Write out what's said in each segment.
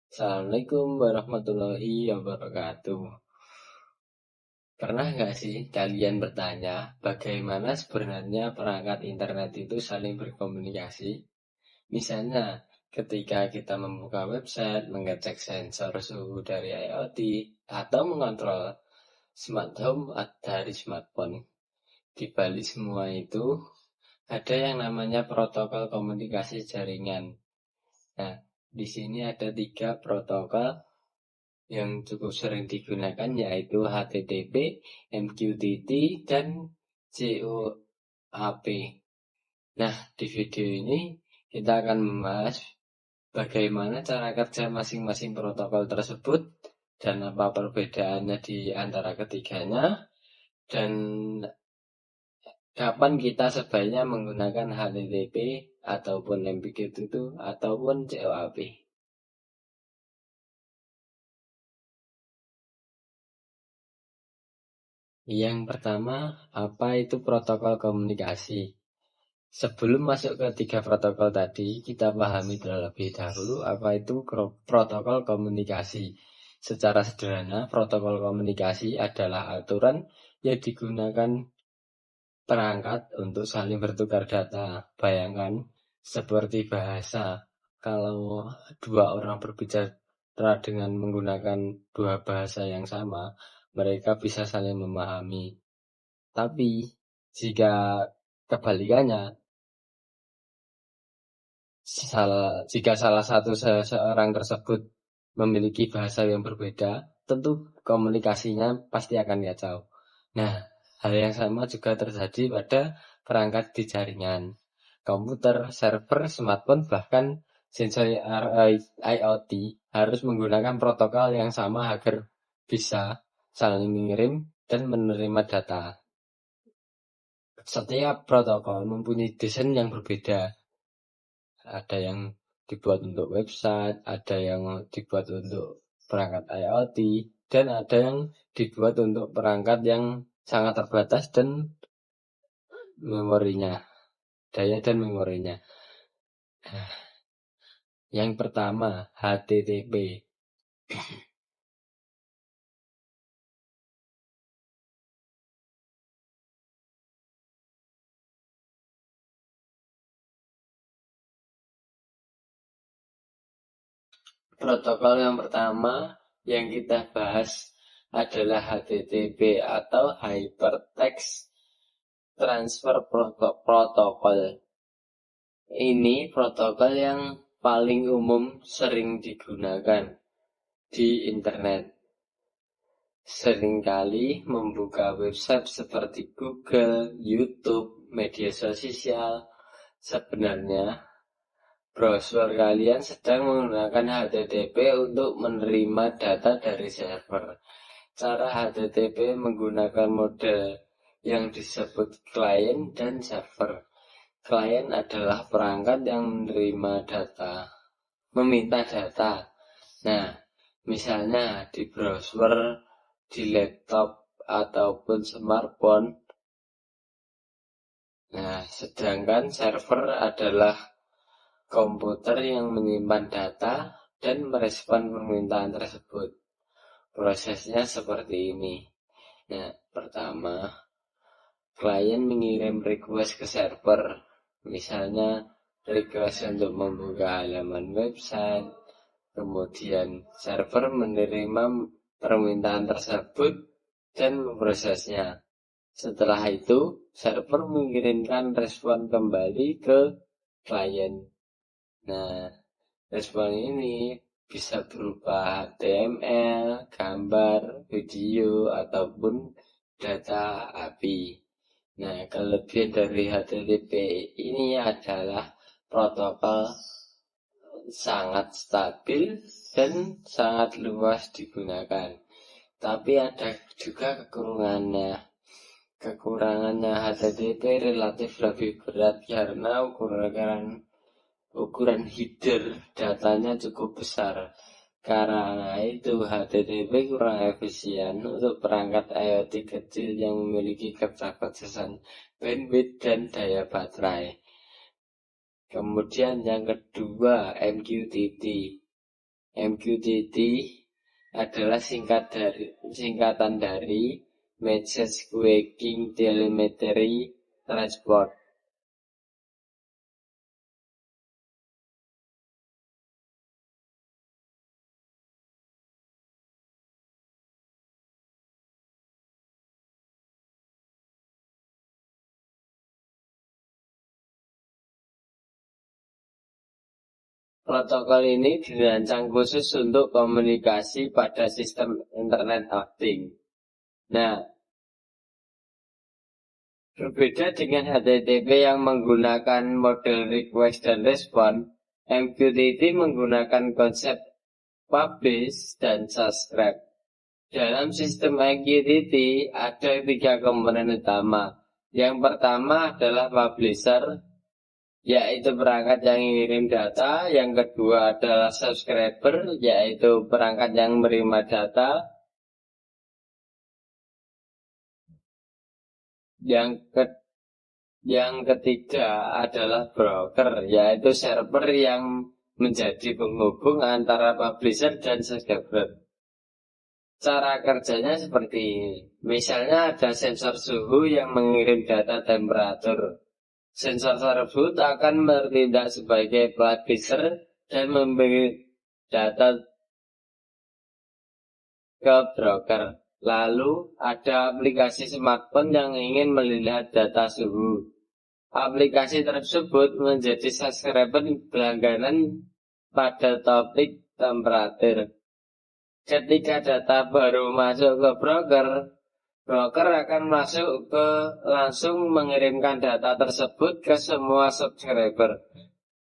Assalamualaikum warahmatullahi wabarakatuh. Pernah nggak sih kalian bertanya bagaimana sebenarnya perangkat internet itu saling berkomunikasi? Misalnya, ketika kita membuka website, mengecek sensor suhu dari IoT, atau mengontrol smart home dari smartphone. Di balik semua itu, ada yang namanya protokol komunikasi jaringan. Nah, di sini ada 3 protokol yang cukup sering digunakan, yaitu HTTP, MQTT, dan COAP. Nah, di video ini kita akan membahas bagaimana cara kerja masing-masing protokol tersebut dan apa perbedaannya di antara ketiganya, dan kapan kita sebaiknya menggunakan HTTP ataupun MQTT ataupun COAP. Yang pertama, apa itu protokol komunikasi? Sebelum masuk ke 3 protokol tadi, kita pahami terlebih dahulu apa itu protokol komunikasi. Secara sederhana, protokol komunikasi adalah aturan yang digunakan perangkat untuk saling bertukar data. Bayangkan seperti bahasa. Kalau 2 orang berbicara dengan menggunakan 2 bahasa yang sama, mereka bisa saling memahami. Tapi jika kebalikannya, jika salah satu seseorang tersebut memiliki bahasa yang berbeda, tentu komunikasinya pasti akan kacau. Nah, hal yang sama juga terjadi pada perangkat di jaringan. Komputer, server, smartphone, bahkan sensor IoT harus menggunakan protokol yang sama agar bisa saling mengirim dan menerima data. Setiap protokol mempunyai desain yang berbeda. Ada yang dibuat untuk website, ada yang dibuat untuk perangkat IoT, dan ada yang dibuat untuk perangkat yang sangat terbatas dan memorinya, daya dan memorinya. Yang pertama, HTTP. Protokol yang pertama yang kita bahas adalah HTTP atau Hypertext Transfer Protocol. Ini protokol yang paling umum sering digunakan di internet. Seringkali membuka website seperti Google, YouTube, media sosial. Sebenarnya, browser kalian sedang menggunakan HTTP untuk menerima data dari server. Cara HTTP menggunakan model yang disebut client dan server. Klien adalah perangkat yang meminta data. Nah, misalnya di browser, di laptop, ataupun smartphone. Nah, sedangkan server adalah komputer yang menyimpan data dan merespon permintaan tersebut. Prosesnya seperti ini. Nah, pertama, klien mengirim request ke server. Misalnya, request untuk membuka halaman website. Kemudian, server menerima permintaan tersebut dan memprosesnya. Setelah itu, server mengirimkan respon kembali ke klien. Nah, respon ini bisa berupa HTML, gambar, video, ataupun data API. Nah, kelebihan dari HTTP ini adalah protokol sangat stabil dan sangat luas digunakan. Tapi ada juga kekurangannya. Kekurangannya HTTP relatif lebih berat karena ukuran header datanya cukup besar. Karena itu HTTP kurang efisien untuk perangkat IoT kecil yang memiliki keterbatasan bandwidth dan daya baterai. Kemudian yang kedua, MQTT. MQTT adalah singkatan dari Message Queuing Telemetry Transport. Protokol ini dirancang khusus untuk komunikasi pada sistem internet hosting. Nah, berbeda dengan HTTP yang menggunakan model request dan response, MQTT menggunakan konsep publish dan subscribe. Dalam sistem MQTT ada 3 komponen utama. Yang pertama adalah publisher, yaitu perangkat yang mengirim data. Yang kedua adalah subscriber, yaitu perangkat yang menerima data. Yang ketiga adalah broker, yaitu server yang menjadi penghubung antara publisher dan subscriber. Cara kerjanya seperti ini. Misalnya ada sensor suhu yang mengirim data temperatur. Sensor tersebut akan bertindak sebagai publisher dan memberi data ke broker. Lalu ada aplikasi smartphone yang ingin melihat data suhu. Aplikasi tersebut menjadi subscriber berlangganan pada topik temperatur. Ketika data baru masuk ke broker akan langsung mengirimkan data tersebut ke semua subscriber.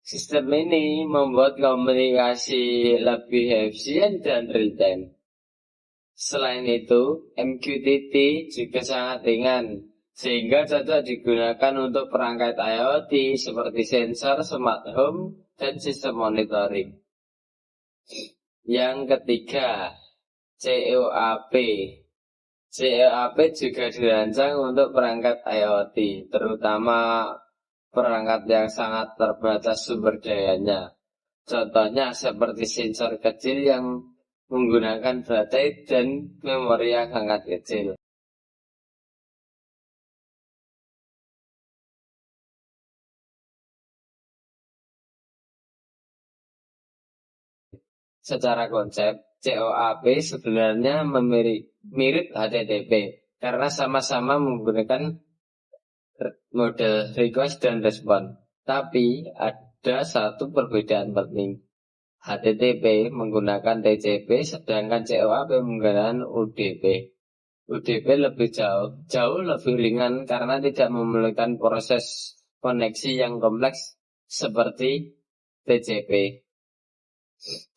Sistem ini membuat komunikasi lebih efisien dan real time. Selain itu, MQTT juga sangat ringan, sehingga cocok digunakan untuk perangkat IoT seperti sensor, smart home, dan sistem monitoring. Yang ketiga, COAP. COAP juga dirancang untuk perangkat IoT, terutama perangkat yang sangat terbatas sumber dayanya. Contohnya seperti sensor kecil yang menggunakan baterai dan memori yang sangat kecil. Secara konsep, COAP sebenarnya mirip HTTP karena sama-sama menggunakan model request dan response. Tapi ada satu perbedaan penting. HTTP menggunakan TCP sedangkan COAP menggunakan UDP. UDP lebih jauh lebih ringan karena tidak memerlukan proses koneksi yang kompleks seperti TCP.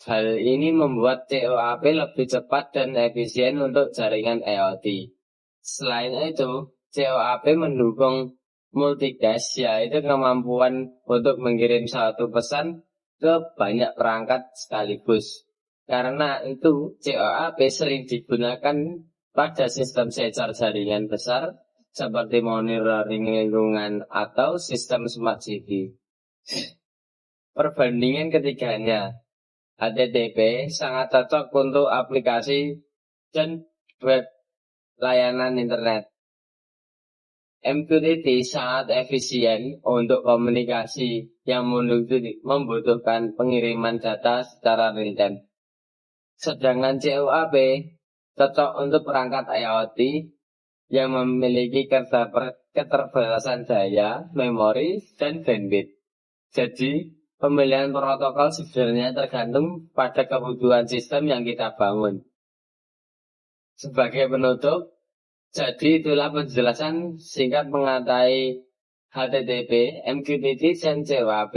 Hal ini membuat COAP lebih cepat dan efisien untuk jaringan IoT. Selain itu, COAP mendukung multicast, yaitu kemampuan untuk mengirim satu pesan ke banyak perangkat sekaligus. Karena itu, COAP sering digunakan pada sistem sensor jaringan besar seperti monitoring lingkungan atau sistem smart city. Perbandingan ketiganya, HTTP sangat cocok untuk aplikasi dan web layanan internet. MQTT sangat efisien untuk komunikasi yang membutuhkan pengiriman data secara real time. Sedangkan COAP cocok untuk perangkat IoT yang memiliki keterbatasan daya, memori, dan bandwidth. Jadi, pemilihan protokol sebenarnya tergantung pada kebutuhan sistem yang kita bangun. Sebagai penutup, jadi itulah penjelasan singkat mengenai HTTP, MQTT, dan COAP.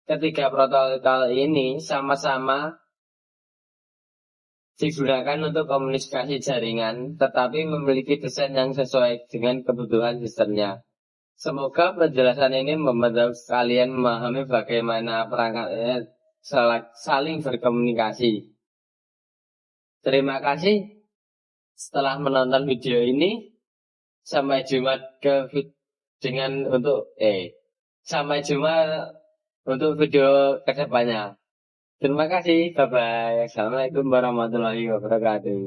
Ketiga protokol ini sama-sama digunakan untuk komunikasi jaringan, tetapi memiliki desain yang sesuai dengan kebutuhan sistemnya. Semoga penjelasan ini membantu kalian memahami bagaimana perangkat saling berkomunikasi. Terima kasih setelah menonton video ini. Sampai jumpa sampai jumpa untuk video kedepannya. Terima kasih, bye-bye. Assalamualaikum warahmatullahi wabarakatuh.